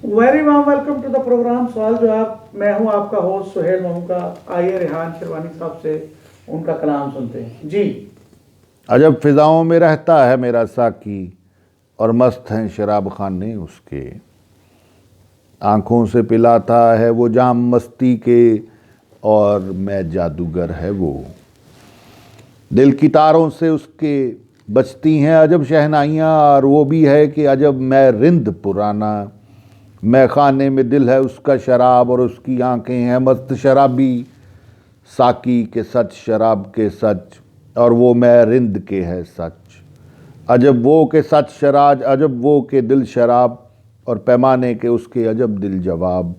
Very warm welcome to the program सवाल जवाब। मैं हूं आपका होस्ट सुहेल ममूका। आइए रेहान शिरवानी साहब से उनका कलाम सुनते हैं जी। अजब फिजाओं में रहता है मेरा साकी और मस्त हैं शराब खाने उसके। आंखों से पिलाता है वो जाम मस्ती के और मैं जादूगर है वो। दिल की तारों से उसके बजती हैं अजब शहनाइयाँ और वो भी है कि अजब मैं रिंद पुराना। मैं खाने में दिल है उसका शराब और उसकी आंखें हैं मस्त शराबी। साकी के सच शराब के सच और वो मैं रिंद के है सच। अजब वो के सच शराज अजब वो के दिल शराब और पैमाने के उसके अजब दिल जवाब।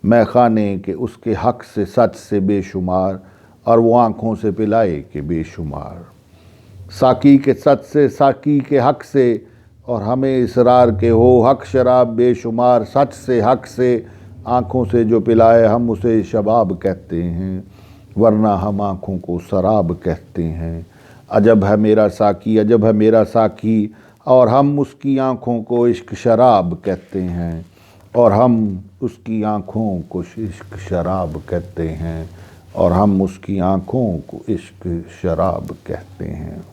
मैं खाने के उसके हक से सच से बेशुमार और वो आँखों से पिलाए के बेशुमार। साकी के सच से साकी के हक से और हमें इसरार के हो हक शराब बेशुमार। सच से हक से आँखों से जो पिलाए हम उसे शबाब कहते हैं वरना हम आँखों को शराब कहते हैं। अजब है मेरा साकी अजब है मेरा साकी और हम उसकी आँखों को इश्क शराब कहते हैं और हम उसकी आँखों को इश्क शराब कहते हैं और हम उसकी आँखों को इश्क शराब कहते हैं।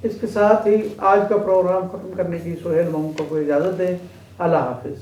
इसके साथ ही आज का प्रोग्राम खत्म करने की सुहेल ममूका को इजाज़त दें। अल्लाह हाफिज़।